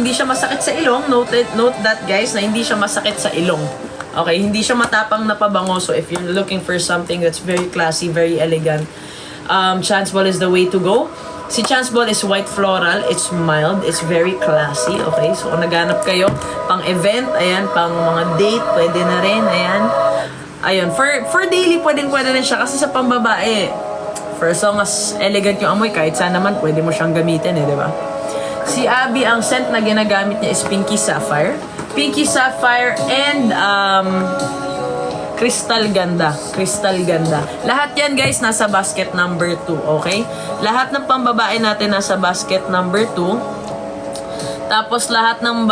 Hindi siya masakit sa ilong. Note that guys, na hindi siya masakit sa ilong. Okay, hindi siya matapang na pabango. So if you're looking for something that's very classy, very elegant, Chance Ball is the way to go. Si Chance Ball is white floral. It's mild. It's very classy. Okay, so kung naghanap kayo pang event, ayan, pang mga date, pwede na rin. Ayan. Ayun, for daily, pwede rin siya. Kasi sa pambabae, for as long as elegant yung amoy, kahit saan naman, pwede mo siyang gamitin di ba? Si Abby, ang scent na ginagamit niya is Pinky Sapphire. Pinky Sapphire and Crystal Ganda. Crystal Ganda. Lahat yan guys nasa basket number 2, okay? Lahat ng pambabae natin nasa basket number 2. Tapos lahat ng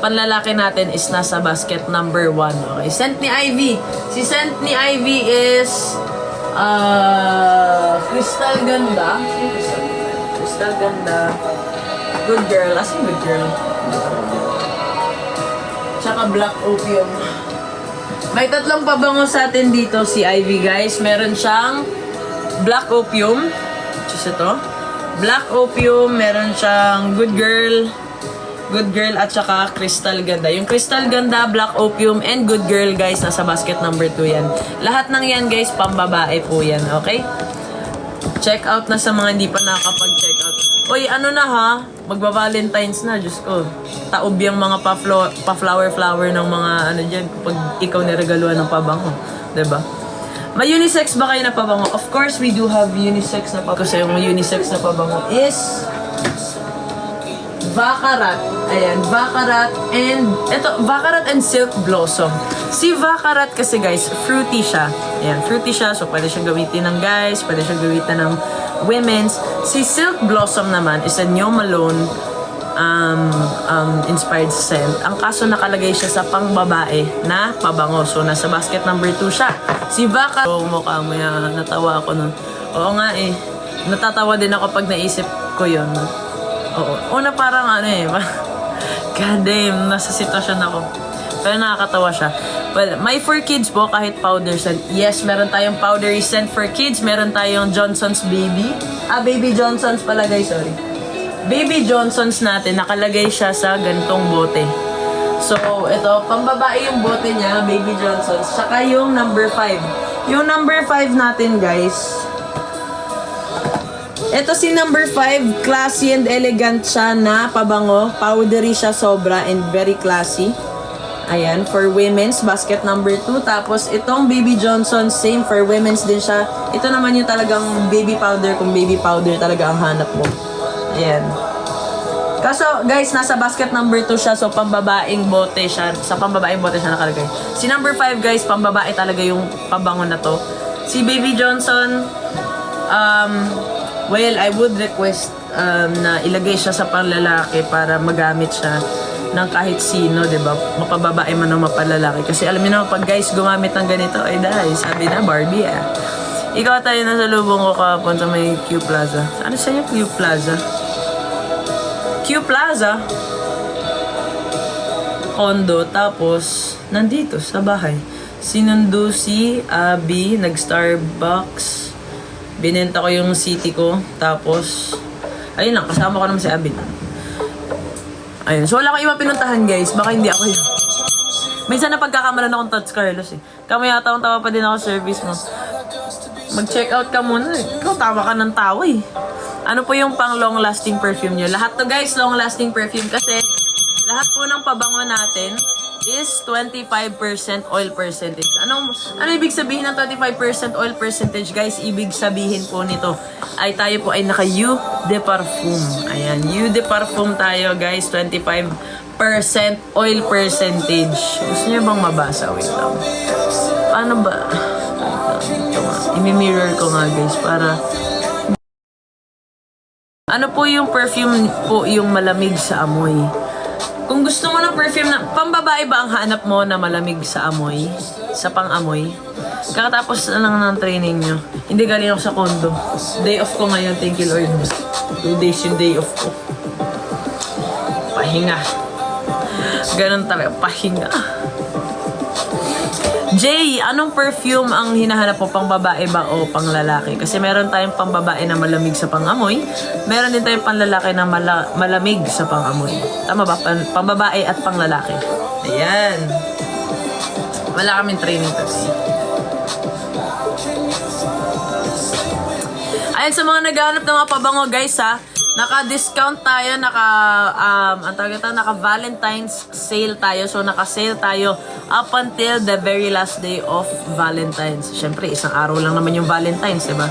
panlalaki natin is nasa basket number 1, okay? Scent ni Ivy. Si scent ni Ivy is Crystal Ganda. Crystal Ganda. Good girl. As in good girl. Tsaka Black Opium. May tatlong pabango sa atin dito si Ivy guys. Meron siyang Black Opium. Just ito. Black Opium. Meron siyang Good Girl. Good Girl at saka Crystal Ganda. Yung Crystal Ganda, Black Opium, and Good Girl guys, nasa basket number 2 yan. Lahat ng yan guys, pambabae po yan. Okay? Check out na sa mga hindi pa nakakapag-check out. Uy, ano na ha? Magba-Valentine's na, Diyos ko. Taob yung mga pa-flower-flower ng mga ano dyan pag ikaw niregaluhan ng pabango. Diba? May unisex ba kayo na pabango? Of course, we do have unisex na pabango. Kasi yung unisex na pabango is Baccarat. Ayan, Baccarat and ito, Baccarat and Silk Blossom. Si Baccarat kasi guys, fruity siya. Ayan, fruity siya. So, pwede siyang gamitin ng guys, pwede siyang gamitin ng women's. Si Silk Blossom naman is a New Malone inspired scent. Ang kaso nakalagay siya sa pangbabae na pabango. So, nasa basket number 2 siya. Si Baccarat, oh, mukha mo yan. Natawa ako nun. Oo nga eh. Natatawa din ako pag naisip ko yun. Oo. Una parang ano eh. God damn, nasa sitwasyon ako. Pero nakakatawa siya. Well, may for kids po kahit powder scent. Yes, meron tayong powdery scent for kids. Meron tayong Johnson's Baby. Baby Johnson's pala guys, sorry. Baby Johnson's natin, nakalagay siya sa gantong bote. So, ito, pambabae yung bote niya, Baby Johnson's. Saka yung number 5. Yung number 5 natin guys, ito si number 5, classy and elegant siya na pabango. Powdery siya sobra and very classy. Ayan, for women's, basket number 2. Tapos itong Baby Johnson, same for women's din siya. Ito naman yung talagang baby powder, kung baby powder talaga ang hanap mo. Ayan. Kaso guys, nasa basket number 2 siya, so pambabaeng bote siya. Sa pambabaeng bote siya nakalagay. Si number 5 guys, pambabae talaga yung pabango na to. Si Baby Johnson, well, I would request na ilagay siya sa panlalaki para magamit siya ng kahit sino, diba? Mapababae man o mapalalaki. Kasi alam niyo na, pag guys gumamit ng ganito, ay dahil, sabi na, Barbie Ikaw tayo na sa lubong ko kahapon sa may Q Plaza. Ano sa inyo Q Plaza? Q Plaza? Condo, tapos, nandito, sa bahay. Sinundo si Abby, nag-Starbucks. Binenta ko yung city ko. Tapos, ayun lang, kasama ko naman si Abby. Ayun. So, wala ko iba pinuntahan, guys. Baka hindi ako yun. Minsan na pagkakamalan akong Tots Carlos eh. Kamaya tawang-tawa pa din ako service mo. Mag-check out ka muna eh. Ikaw, tawa ka ng tawa eh. Ano po yung pang long-lasting perfume nyo? Lahat to guys, long-lasting perfume. Kasi, lahat po ng pabango natin is 25% oil percentage. Ano ibig sabihin ng 25% oil percentage, guys? Ibig sabihin po nito ay tayo po ay naka Eau de Parfum. Ayan, Eau de Parfum tayo, guys. 25% oil percentage. Gusto niyo bang mabasa? Wait lang. Paano ba? I-mirror ko nga, guys, para ano po yung perfume po yung malamig sa amoy. Kung gusto mo ng perfume na, pambabae ba ang hanap mo na malamig sa amoy? Sa pang-amoy? Kakatapos na lang ng training nyo. Hindi, galing ako sa condo. Day off ko ngayon, thank you Lord. 2 days yung day off ko. Pahinga. Ganun talaga, pahinga. Jay, anong perfume ang hinahanap mo, pang babae ba o pang lalaki? Kasi meron tayong pang babae na malamig sa pangamoy. Meron din tayong pang lalaki na malamig sa pangamoy. Tama ba? Pang babae at pang lalaki. Ayan. Wala kaming training kasi. Ayan, sa mga naghahanap ng mga pabango, guys, ha. Naka-discount tayo, naka-Valentine's sale tayo. So, naka-sale tayo up until the very last day of Valentine's. Siyempre, isang araw lang naman yung Valentine's, diba?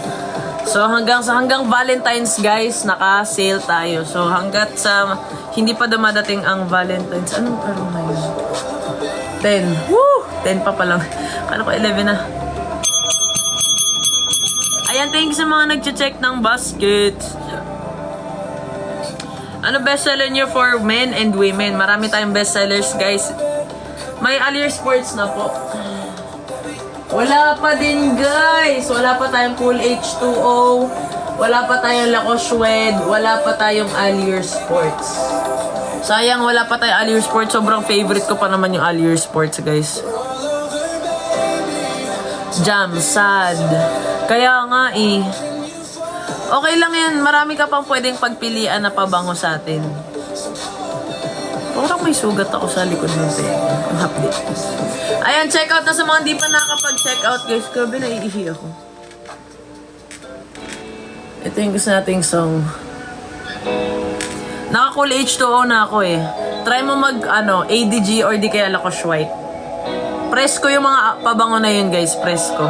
So, hanggang Valentine's, guys, naka-sale tayo. So, hanggat sa hindi pa dumadating ang Valentine's. Anong araw na yun? 10. Woo! 10 pa lang. Kala ko 11 na. Ayan, thank you sa mga nag-check ng baskets. Ano bestseller niyo for men and women? Marami tayong bestsellers, guys. May Allier Sports na po. Wala pa din, guys. Wala pa tayong Cool H2O. Wala pa tayong Lacoste Suede. Wala pa tayong Allier Sports. Sayang, wala pa tayong Allier Sports. Sobrang favorite ko pa naman yung Allier Sports, guys. Jam, sad. Kaya nga eh. Okay lang yan. Marami ka pang pwedeng pagpilian na pabango sa atin. Parang may sugat ako sa likod ng tenga. Ang hapdi. Ayan, check out na sa mga hindi pa nakapag-check out, guys. Grabe, naiihi ako. Ito yung gusto nating song. Naka-Cool H2O na ako eh. Try mo ADG or di kaya Lacoste White. Presko yung mga pabango na yun, guys. Presko.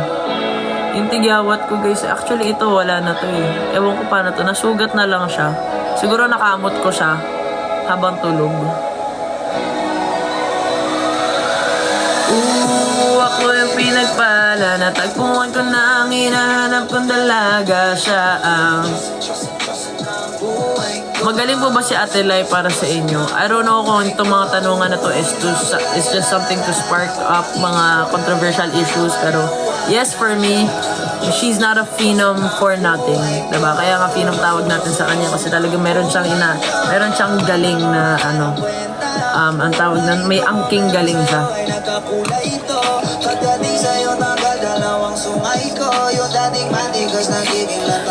Yung tigyawat ko, guys, actually ito wala na to eh. Ewan ko paano to, nasugat na lang siya. Siguro nakamot ko siya habang tulog. Ako yung pinagpala, natagpuan ko na ang hinahanap kong dalaga siya ang... Magaling po ba si Ate Lai para sa inyo? I don't know kung itong mga tanungan na to is just something to spark up mga controversial issues, pero yes, for me, she's not a phenom for nothing. Diba? Kaya nga phenom tawag natin sa kanya kasi talagang meron siyang galing na ang tawag na, may angking galing siya.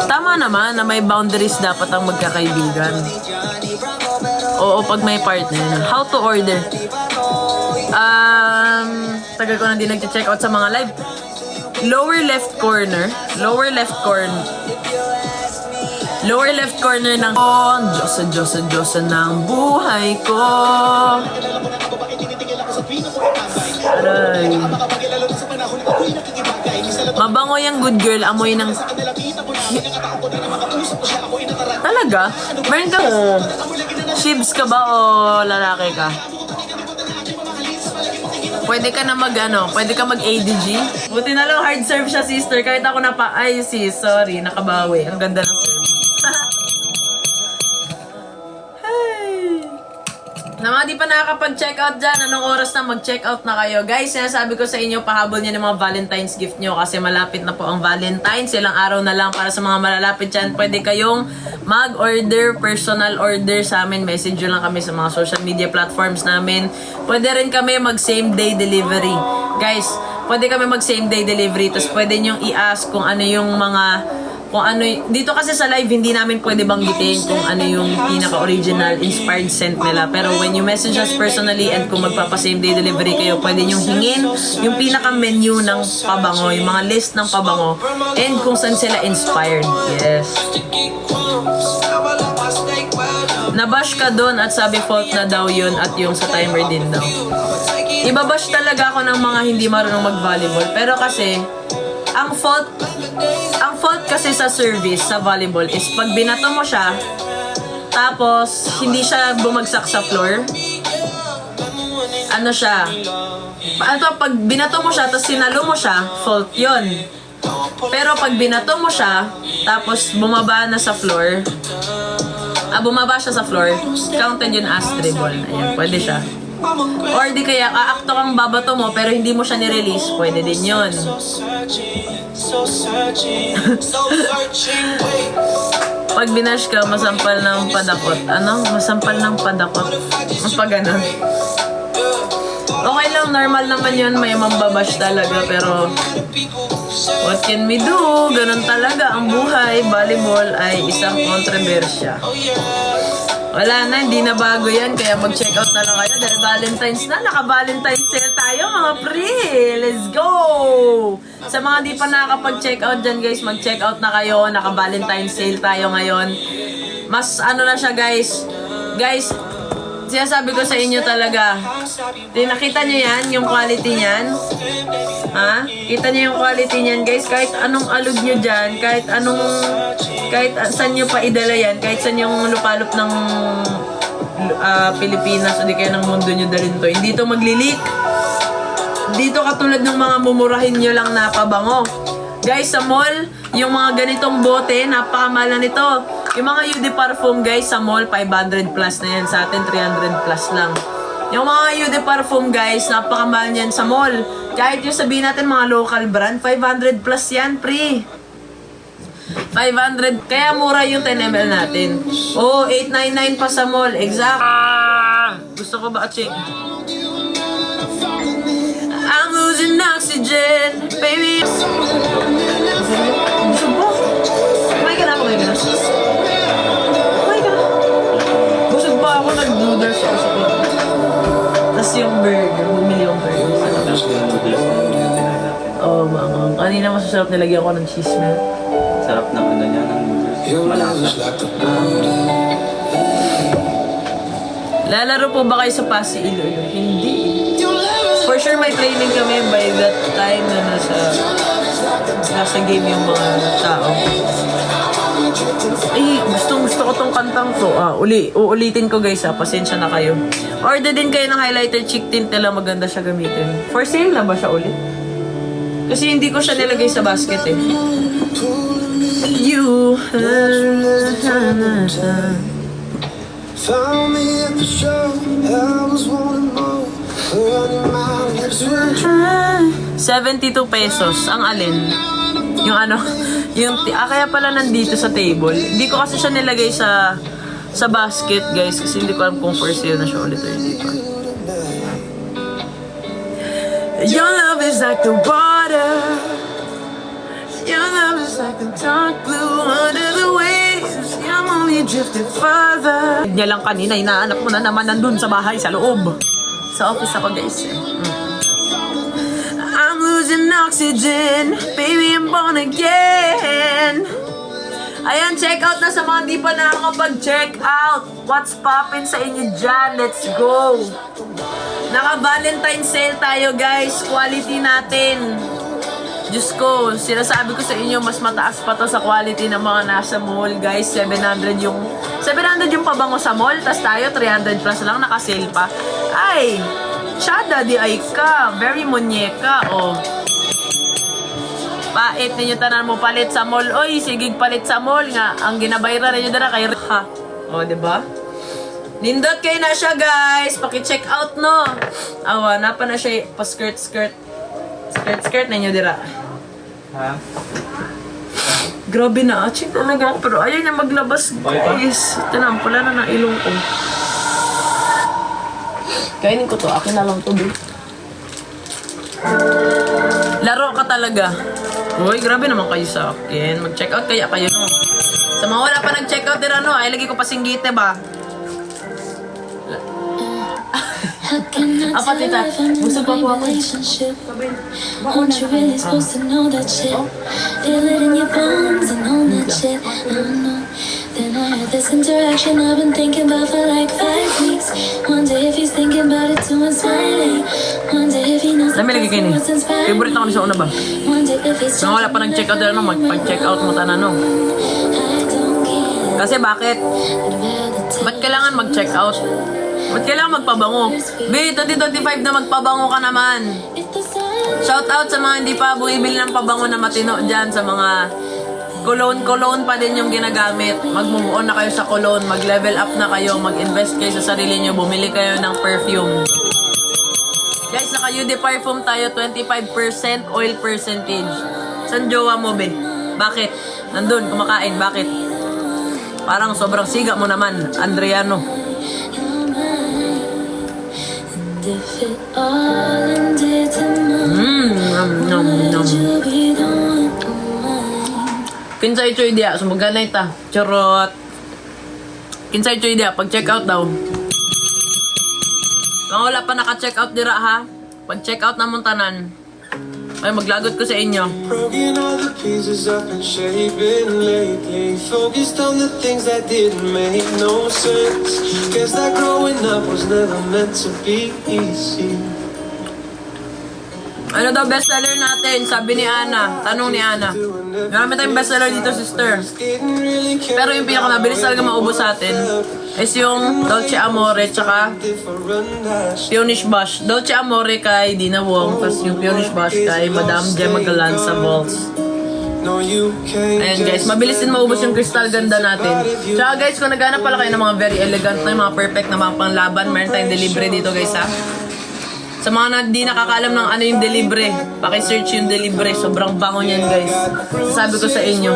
Tama naman na may boundaries dapat ang magkakaibigan. Oo, pag may partner. How to order? Tagal ko na din nag-check out sa mga live. Lower left corner ng Diyosa ng buhay ko. Aray. Mabango yung good girl, amoy ng... Talaga? Meron ka... Shibs ka ba o lalaki ka? Pwede ka na pwede ka mag-ADG. Buti na lang hard serve siya, sister. Kahit ako ay sis, sorry, nakabawi. Ang ganda ng serve. Na mga di pa nakakapag-check out dyan, anong oras na mag-check out na kayo? Guys, sinasabi ko sa inyo, pahabol nyo ng mga Valentine's gift nyo kasi malapit na po ang Valentine's. Ilang araw na lang para sa mga malalapit dyan. Pwede kayong mag-order, personal order sa amin. Message nyo lang kami sa mga social media platforms namin. Pwede rin kami mag-same day delivery. Guys, pwede kami mag-same day delivery. Tapos pwede nyo i-ask kung ano yung dito kasi sa live hindi namin pwede banggitin kung ano yung pinaka-original inspired scent nila, pero when you message us personally and kung magpapa-same day delivery kayo, pwede nyo hingin yung pinaka-menu ng pabango, yung mga list ng pabango and kung saan sila inspired. Yes. Nabash ka doon at sabi fault na daw yun at yung sa timer din daw. Ibabash talaga ako ng mga hindi marunong mag-volleyball, pero kasi ang fault kasi sa service sa volleyball is pag binato mo siya tapos hindi siya bumagsak sa floor, pag binato mo siya tapos sinalo mo siya, fault yun. Pero pag binato mo siya tapos bumaba siya sa floor, counted yun as dribble. Ayan, pwede siya. Or di kaya aakto kang babato mo pero hindi mo siya ni-release, pwede din yun. Pag binash ka, masampal ng padakot. Masampal ng padakot. Pag ganun. Okay lang, normal naman yun. May mambabash talaga. Pero, what can we do? Ganun talaga ang buhay. Volleyball ay isang kontrobersya. Wala na, hindi na bago yan. Kaya mag-check out na lang kayo. Dahil Valentine's na. Naka-Valentine's sale tayo mga pre. Let's go! Sa mga di pa nakakapag-check out dyan guys, mag-check out na kayo. Naka-Valentine's sale tayo ngayon. Mas ano na siya guys. Guys, sinasabi ko sa inyo talaga. Nakita nyo yan, yung quality niyan? Ha? Kita nyo yung quality niyan guys. Kahit anong alog nyo dyan, kahit saan nyo pa idala yan, kahit saan yung lupalop ng Pilipinas o di kaya ng mundo nyo dalhin to, hindi to magli-leak. Dito katulad ng mga mumurahin nyo lang na pabango. Guys, sa mall, yung mga ganitong bote, napakamahal na nito. Yung mga Eau de Parfum guys, sa mall, 500 plus na yan. Sa atin, 300 plus lang. Yung mga Eau de Parfum guys, napakamahal yan sa mall. Kahit yung sabihin natin mga local brand, 500 plus yan, pre. 500. Kaya mura yung 10 ml natin. Oh, 899 pa sa mall. Exact. Gusto ko ba, Aching? I'm losing oxygen, baby. Busog po. Kumain ka na ako ngayon. Kumain ka na. Busog pa ako, nag-noodles ako sa ko. Tapos yung burger, bumili yung burger sa labas. Oo, mga. Kanina masasarap nilagyan ko ng cheese na. Sarap ng ano niya, ng noodles. Malasa. Lalaro po ba kayo sa Pasig, Iloilo? Hindi. For sure may training kami by that time na nasa game yung mga tao. Ay, gusto ko tong kantang to. Uulitin ko guys pasensya na kayo. Order din kayo ng highlighter cheek tint nila, maganda siya gamitin. For sale na ba siya ulit? Kasi hindi ko siya nilagay sa basket eh. You found me at the show, I was wanting more. 72 pesos. Ang alin? Yung ano? Kaya pala nandito sa table. Hindi ko kasi siya nilagay sa basket, guys. Kasi hindi ko alam kung for sale na siya ulit or hindi pa. Your love is like the water. Your love is like the dark blue under the waves. I'm only drifted further. Niya lang kanina, inaanap mo na naman nandun sa bahay, sa loob. Sa office ako guys eh. I'm losing oxygen, baby I'm born again. Ayan, check out na sa mga di pa nakakapag-check out. What's poppin' sa inyo dyan? Let's go! Naka-Valentine sale tayo guys. Quality natin. Diyos ko, sinasabi ko sa inyo, mas mataas pa to sa quality ng mga nasa mall, guys. 700 yung pabango sa mall, tas tayo 300 plus lang, naka-sale pa. Ay, Shada, di ay ka. Very muñeca, oh. Pait ninyo tanan mo palit sa mall. Oy, sigig palit sa mall nga. Ang ginabayra ninyo dara kay ha. Oh, di ba? Nindot kayo na siya, guys. Paki-check out, no. Awa, napa na siya pa-skirt ninyo dira. Ha? Grabe na, aching talaga. Pero ayaw niya maglabas, guys. Tanam, pula na ng ilong ko. Kainin ko to. Akin na lang to, babe. Laro ka talaga. Uy, grabe naman kayo sa akin. Mag-check out kaya kayo, no? Sa mga wala pa nag-check out dira, no? Ay, lagi ko pa singgite ba? Apa tita? Gusto pa po ako. Aren't you really supposed to know that shit? Feel it in your bones and all that shit. I don't know. Then I had this interaction I've been thinking about for like 5 weeks. Wonder if he's thinking about it too and smiling. Wonder if he knows Dami lagi kayo ni. Favorite ako ni sa una ba? Wonder if he's Mga wala pa nag-check out dira, no? Mag-check out mo tanan, no? Kasi bakit? Ba't kailangan mag-check out? Ba't kailangan magpabango? Be, 2025 na magpabango ka naman. Shout out sa mga hindi pa bumibili ng pabango na matino dyan, sa mga cologne pa din yung ginagamit. Mag-move on na kayo sa cologne, mag-level up na kayo, mag-invest kayo sa sarili nyo, bumili kayo ng perfume. Guys, naka-Eau de Parfum tayo, 25% oil percentage. San jowa mo, be? Bakit? Nandun, kumakain, bakit? Parang sobrang siga mo naman, Andriano. if it all ended tomorrow, would you be the one on mine? Kinsay choy dia, sumugana ita. Charot. Kinsay choy dia, pag check out daw. Kung wala pa naka-check out dira ha, pag check out na mong tanan, ay maglagot ko sa inyo. Broken all the pieces up and shaping lately. Focused on the things that didn't make no sense. Guess that growing up was never meant to be easy. Ano daw bestseller natin? Sabi ni Ana. Tanong ni Ana. Marami tayong bestseller dito, sister. Pero yung pinakamabilis talaga maubos sa atin is yung Dolce Amore tsaka Peonish Bush. Dolce Amore kay Dina Wong, tapos yung Peonish Bush kay Madam Gemma Galanza Balls. Ayan guys, mabilis din maubos yung crystal ganda natin. Tsaka guys, kung naghanap pala kayo ng mga very elegant na mga perfect na mga panglaban, meron tayong delivery dito guys ha. Sa mga na di nakakaalam ng ano yung delivery, paki-search yung delivery. Sobrang bango niyan guys. Sabi ko sa inyo.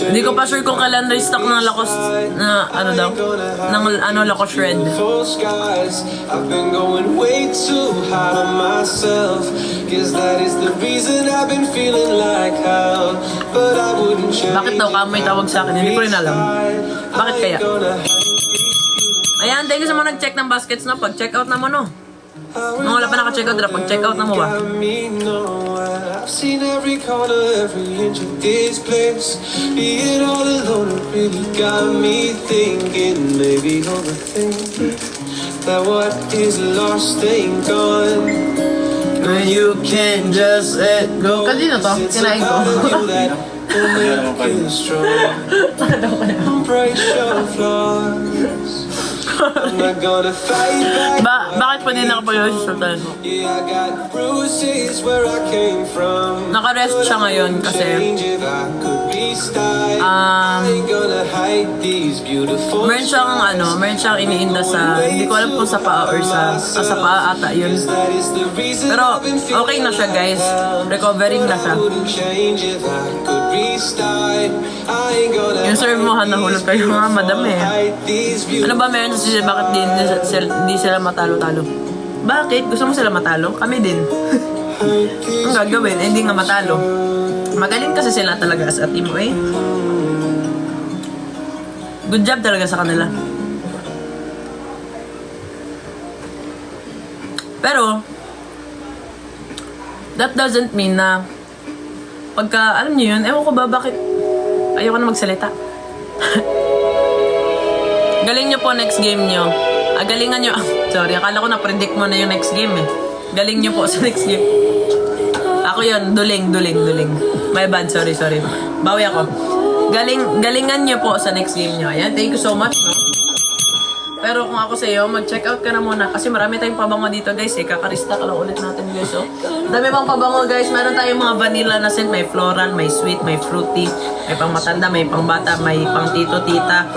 Hindi ko pa sure kung kailan restock ng Lacoste na ano daw, ng ano Lacoste Red. I've been going way too hard on myself. Guess that is the reason I've been feeling like hell. But I wouldn't change. Bakit daw kamoy tawag sa akin? Hindi ko rin alam. Bakit kaya? Ayan, thank you sa mga nag-check ng baskets na. Pag-check out na mo, no? Nung wala pa naka-check out, pag-check out na mo ba? I've seen every corner, every inch of this place. Being all alone, it really got me thinking. Maybe overthinking that what is lost ain't gone. When you can't just let go. Kanino to? Kinain ko. I'm break your flaws. I'm not gonna fight back. Bakit pa din nakapag-yosi sa tayo? Yeah, I got bruises where I came from. Naka-rest siya ngayon kasi meron siyang iniinda sa, hindi ko alam kung sa paa or sa paa ata yun. Pero okay na siya guys, recovering na siya. Yung serve mo nahulog kayo nga madam eh. Ano ba meron sa sila, bakit di sila matalo-talo? Bakit? Gusto mo sila matalo? Kami din. Ang gagawin, hindi nga matalo. Magaling kasi sila talaga as a team, eh. Good job talaga sa kanila. Pero, that doesn't mean na pagka, alam niyo yun, ewan ko ba bakit ayoko na magsalita. Galing nyo po next game nyo. Galingan nyo. Sorry, akala ko na-predict mo na yung next game eh. Galing nyo po sa next game. Ako yun, duling. My bad, sorry. Bawi ako. Galingan nyo po sa next game nyo. Ayan, thank you so much, no? Pero kung ako sa iyo, mag-check out ka na muna. Kasi marami tayong pabango dito, guys. Kakarista ka lang ulit natin, guys. Oh. Dami pang pabango, guys. Meron tayong mga vanilla na scent. May floral, may sweet, may fruity. May pang matanda, may pang bata, may pang tito, tita.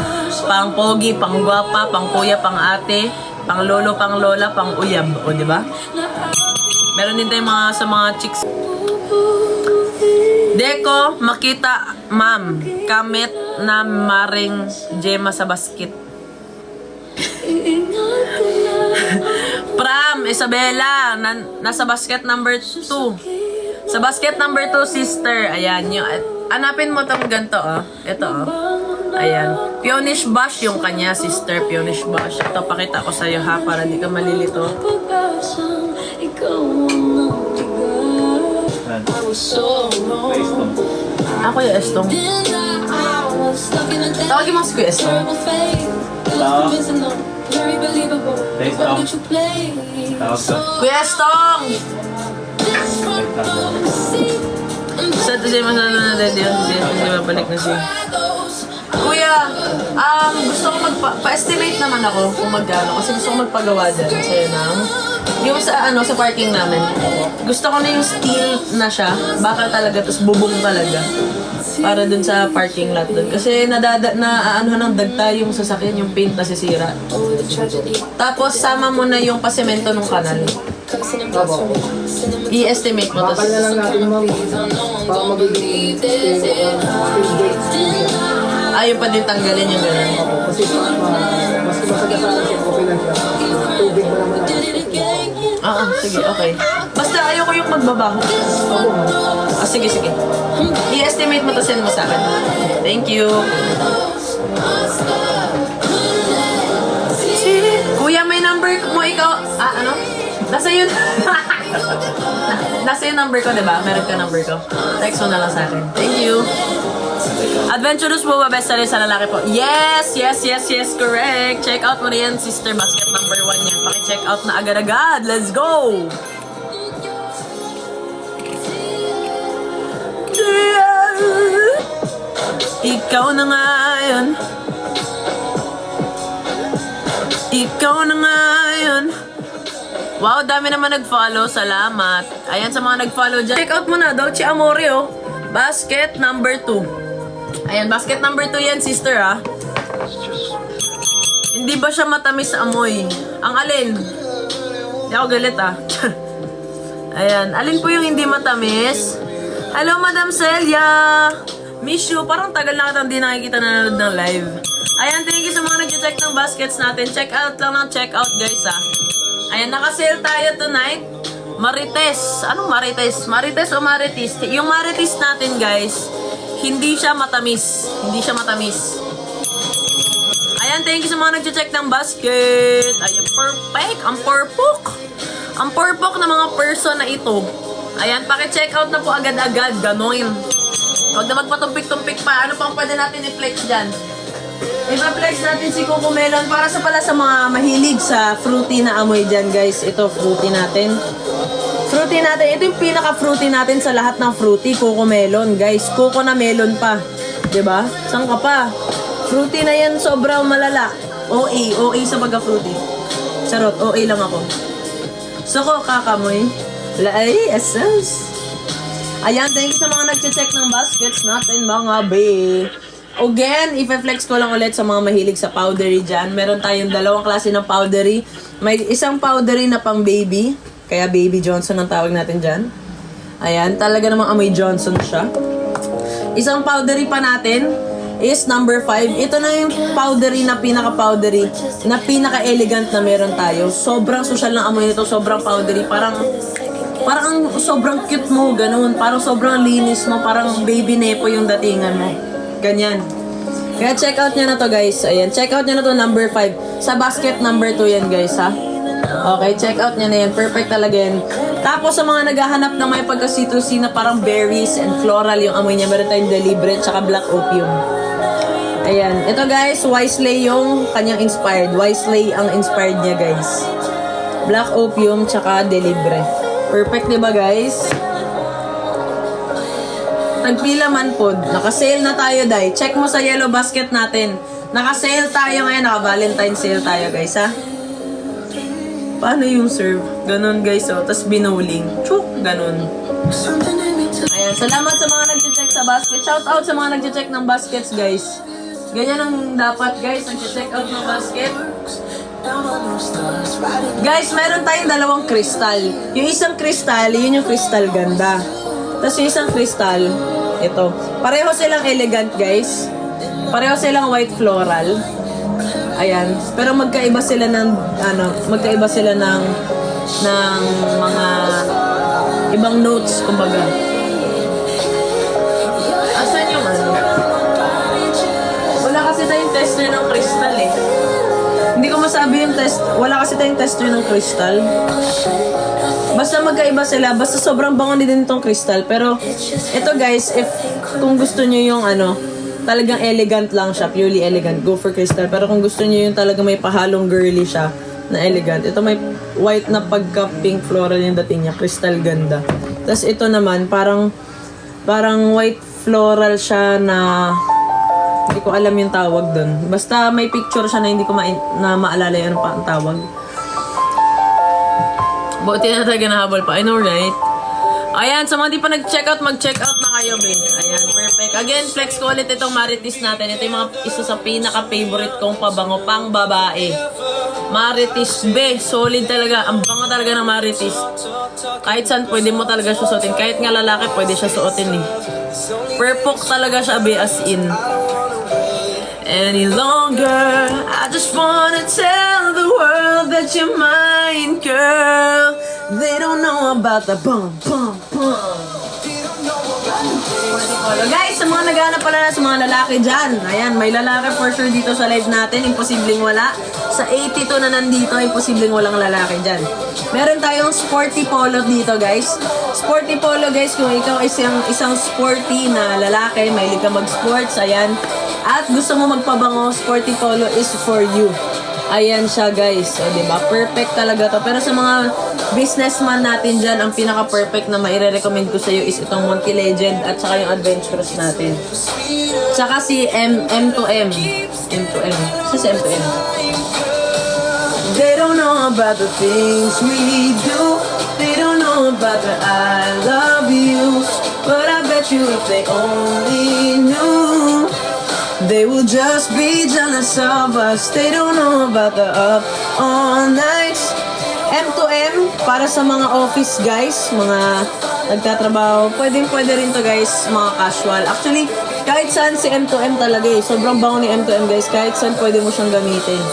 Pang pogi, pang gwapa, pang kuya, pang ate. Pang lolo, pang lola, pang uyab. O, di ba? Meron din tayong mga sa mga chicks. Deko, makita, ma'am. Kamit na maring Gemma sa basket. Pram, Isabella, nasa basket number 2. Sa basket number 2, sister. Ayan, yung, hanapin mo tong ganito, oh. Ito, oh. Ayan. Peonish Bush yung kanya, sister. Peonish Bush. Ito, pakita ko sa'yo, ha, para di ka malilito. Ako yung Estong. Tawagin mo si Kuya Estong. Kuya Estong! Sa ito siya masalo na dito yun. Hindi mabalik na siya. Kuya, gusto ko pa-estimate naman ako kung magkano. Kasi gusto ko magpagawa dyan. Sa'yo na. Yung sa sa parking namin. Gusto ko na yung steel na siya. Bakal talaga, tapos bubong talaga. Para dun sa parking lot dun. Kasi ng dagta yung sasakyan, yung paint na sisira. Tapos sama mo na yung pasemento ng kanal. I-estimate mo. Bakal na lang natin, ma'am. Baka magiging Ayaw pa din tanggalin yung gano'n. Kasi mas masagasaan siya po okay lang siya. Tubig mo naman ako. Oo, sige, okay. Basta ayoko yung magbabaho. Sige. I-estimate mo to, send mo sa akin. Thank you. Kuya, may number mo ikaw. Ano? Nasa yun. Nasa yung number ko, diba? Meron ka number ko. Text mo na lang sa akin. Thank you. Adventurous po ba best seller sa lalaki po? Yes, correct. Check out mo na yan, Sister Basket number 1 yan. Paki-check out na agad-agad. Let's go! Ikaw na ngayon. Ikaw na ngayon. Wow, dami naman nag-follow. Salamat. Ayan sa mga nag-follow dyan. Check out mo na, Dolce Amore, oh. Basket number 2. Ayan, basket number 2 yan, sister, ah. Hindi ba siya matamis sa amoy? Ang alin? Hindi ako galit, ah. Ayan, alin po yung hindi matamis? Hello, Madam Celia! Miss you. Parang tagal na kitang di nakikita nanonood ng live. Ayan, thank you sa mga nag-check ng baskets natin. Check out lang ng check out, guys, ah. Ayan, nakasale tayo tonight. Marites. Anong Marites? Marites o Marites? Yung Marites natin, guys, hindi siya matamis. Hindi siya matamis. Ayan, thank you sa mga nag-check ng basket. Ayan, perfect. Ang porpok. Ang porpok na mga person na ito. Ayan, paki-check out na po agad-agad. Ganoin. Huwag na magpatumpik-tumpik pa. Ano pang pwede natin i-flex dyan? I-flex natin si Coco Melon para sa pala sa mga mahilig sa fruity na amoy dyan, guys. Ito, fruity natin. Fruity natin. Ito yung pinaka-fruity natin sa lahat ng fruity. Coco Melon, guys. Coco na melon pa. 'Di ba? Saan ka pa? Fruity na yan, sobrang malala. OA sa pagka-fruity. Charot, OA lang ako. So ko, kakamoy. Wala ay, essence. Ayan, thank you sa mga nag-check ng baskets natin, mga bae. Again, i-flex ko lang ulit sa mga mahilig sa powdery dyan. Meron tayong dalawang klase ng powdery. May isang powdery na pang baby. Kaya Baby Johnson ang tawag natin dyan. Ayan, talaga namang amoy Johnson siya. Isang powdery pa natin is number 5. Ito na yung powdery na pinaka-powdery, na pinaka-elegant na meron tayo. Sobrang social ng amoy nito, sobrang powdery. Parang sobrang cute mo, ganun. Parang sobrang linis mo, parang baby nepo yung datingan mo. Ganyan. Kaya check out nyo na to, guys. Ayan, check out nyo na to, number 5. Sa basket number 2 yan, guys, ha? Okay, check out nyo na yan. Perfect talaga yan. Tapos sa mga naghahanap na may pagka-citrusy na parang berries and floral yung amoy niya, meron tayong Deliberate tsaka Black Opium. Ayan. Ito, guys, Wisely yung kanyang inspired. Wisely ang inspired niya, guys. Black Opium tsaka Deliberate. Perfect, diba, guys? Nagpila man po. Naka-sale na tayo, day. Check mo sa yellow basket natin. Naka-sale tayo ngayon. Naka-Valentine sale tayo, guys, ha? Paano yung serve? Ganon, guys, oh. Tapos binowling. Chuk! Ganon. Ayan. Salamat sa mga nag-check sa basket. Shout out sa mga nag-check ng baskets, guys. Ganyan ang dapat, guys. Nag-check out ng basket. Guys, meron tayong dalawang kristal. Yung isang kristal, yun yung kristal ganda. Tapos yung isang kristal, ito. Pareho silang elegant, guys. Pareho silang white floral. Ayan. Pero magkaiba sila ng, magkaiba sila ng mga ibang notes, kumbaga. Asan yung Wala kasi tayong tester ng crystal, eh. Hindi ko masabi yung test. Wala kasi tayong tester ng crystal. Basta magkaiba sila. Basta sobrang bango din itong crystal. Pero, ito, guys, kung gusto nyo yung talagang elegant lang siya, purely elegant, go for crystal. Pero kung gusto niyo yung talagang may pahalong girly siya, na elegant, ito may white na pagka-pink floral yung dating niya, crystal ganda. Tapos ito naman, parang white floral siya na, hindi ko alam yung tawag dun. Basta may picture siya na hindi ko maalala yung ano pa ang tawag. Buti na talaga nahabol pa. I know, right? Ayan, sa mga di pa nag-check out, mag-check out na kayo, be. Ayan, perfect. Again, flex ko ulit itong Marites natin. Ito yung isa sa pinaka-favorite kong pabango pang babae. Marites, be. Solid talaga. Ang bango talaga ng Marites. Kahit saan, pwede mo talaga siya suotin. Kahit nga lalaki, pwede siya suotin, eh. Perfect talaga siya, be, as in. Any longer, I just wanna tell the world know about the bum, bum, bum. Guys, sa mga naghahanap pala na sa mga lalaki dyan, ayan, may lalaki for sure dito sa live natin, imposibleng wala. Sa 82 na nandito, imposibleng walang lalaki dyan. Meron tayong sporty polo dito, guys. Sporty polo, guys, kung ikaw ay isang sporty na lalaki, mahilig ka mag-sports, ayan. At gusto mo magpabango, sporty polo is for you. Ayan siya, guys. O, diba? Perfect talaga to. Pero sa mga businessman natin dyan, ang pinaka-perfect na maire-recommend ko sa iyo is itong Monty Legend at saka yung Adventurous natin. Tsaka si M2M. M2M. Si M2M. They don't know about the things we do. They don't know about the I love you. But I bet you if they only knew, they will just be jealous of us. They don't know about the up all nights. M2M, para sa mga office guys, mga nagtatrabaho, pwede rin to guys, mga casual. Actually, kahit saan si M2M talaga eh. Sobrang bango ni M2M guys, kahit saan pwede mo siyang gamitin.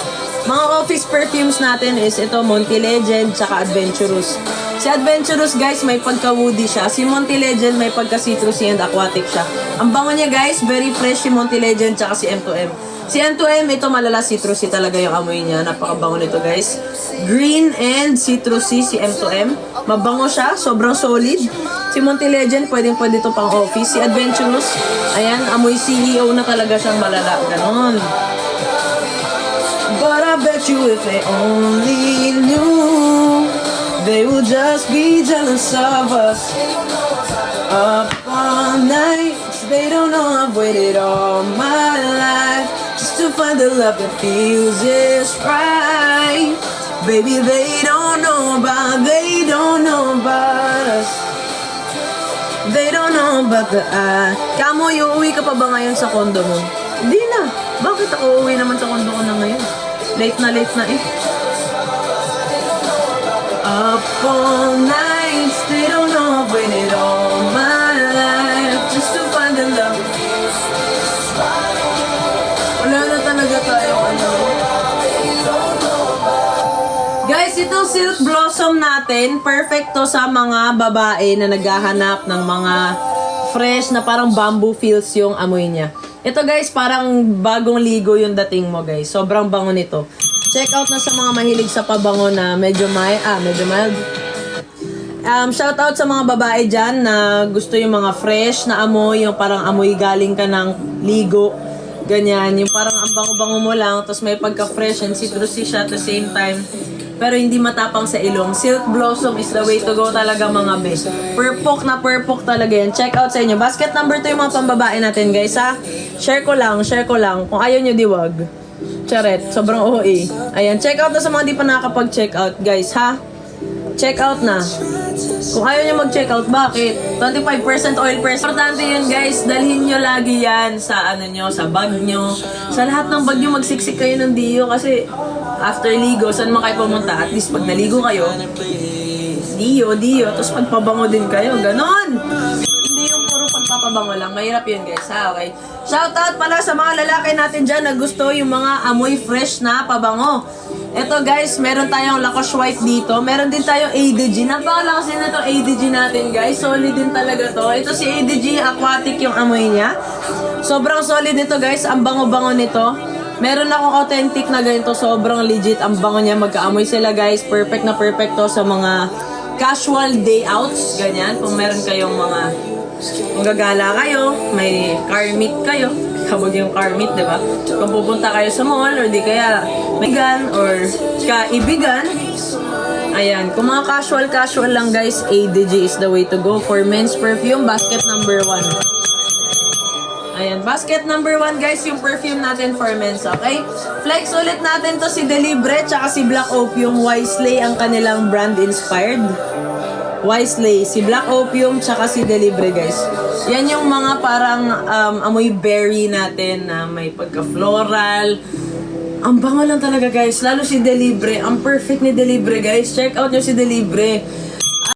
Mga office perfumes natin is ito, Monty Legend, tsaka Adventurous. Si Adventurous guys, may pagka-woody siya. Si Monty Legend, may pagka-citrusy and aquatic siya. Ang bango niya guys, very fresh si Monty Legend, tsaka si M2M. Si M2M, ito malala citrusy talaga yung amoy niya. Napakabango nito guys. Green and citrusy si M2M. Mabango siya, sobrang solid. Si Monty Legend, pwede ito pang office. Si Adventurous, ayan, amoy CEO na talaga siyang malala. Ganon. But I bet you if they only knew, they will just be jealous of us. Up all night, they don't know I've waited all my life just to find the love that feels just right. Baby, they don't know about us. They don't know about the I. Kamo, uuwi ka pa ba ngayon sa kondo mo? Hindi na. Bakit ako uuwi naman sa kondo ko na ngayon? Late na eh. Up all nights, they don't know I've waited all my life just to find the love. Wala na talaga tayo Guys, itong Silk Blossom natin, perfect to sa mga babae na naghahanap ng mga fresh na parang bamboo feels yung amoy niya. Ito guys, parang bagong ligo yung dating mo guys. Sobrang bango nito. Check out na sa mga mahilig sa pabango na medyo mild. Shout out sa mga babae dyan na gusto yung mga fresh na amoy, yung parang amoy galing ka ng ligo. Ganyan, yung parang ang bango-bango mo lang, tapos may pagka-fresh and citrusy siya at the same time. Pero hindi matapang sa ilong. Silk Blossom is the way to go talaga mga be. Perpok talaga yan. Check out sa inyo. Basket number 2 yung mga pambabae natin guys ha. Share ko lang. Kung ayaw nyo diwag. Charet. Sobrang OA. Ayan. Check out na sa mga di pa nakakapag-check out guys ha. Check out na. Kung ayaw nyo mag-check out, bakit? 25% oil press. Importante yun guys. Dalhin nyo lagi yan sa sa bag nyo. Sa lahat ng bag nyo magsiksik kayo ng Dio kasi after ligo, saan mo kayo pumunta? At least pag naligo kayo, Dio, tapos pagpabango din kayo. Ganon! Hindi yung puro pagpapabango lang. Mahirap yun guys, ha? Okay? Shoutout pala sa mga lalaki natin dyan na gusto yung mga amoy fresh na pabango. Ito guys, meron tayong Lacoste White dito. Meron din tayong ADG. Napakalakas din na itong ADG natin guys. Solid din talaga to. Ito si ADG, aquatic yung amoy niya. Sobrang solid nito guys. Ang bango-bango nito. Meron akong authentic na ganito, sobrang legit. Ang bango niya, magkaamoy sila guys. Perfect na perfect to sa mga casual day outs. Ganyan, kung meron kayong mga, kung gagala kayo, may car meet kayo. Kabog yung car meet, diba? Kung pupunta kayo sa mall, or di kaya migan, or kaibigan. Ayan, kung mga casual lang guys, ADG is the way to go for men's perfume, basket number 1. Ayan, basket number 1 guys, yung perfume natin for men's, okay? Flex ulit natin to si Delibre, tsaka si Black Opium. Wisely ang kanilang brand inspired. Wisely, si Black Opium, tsaka si Delibre guys. Yan yung mga parang amoy berry natin na may pagka-floral. Ang bango lang talaga guys, lalo si Delibre. Ang perfect ni Delibre guys. Check out nyo si Delibre.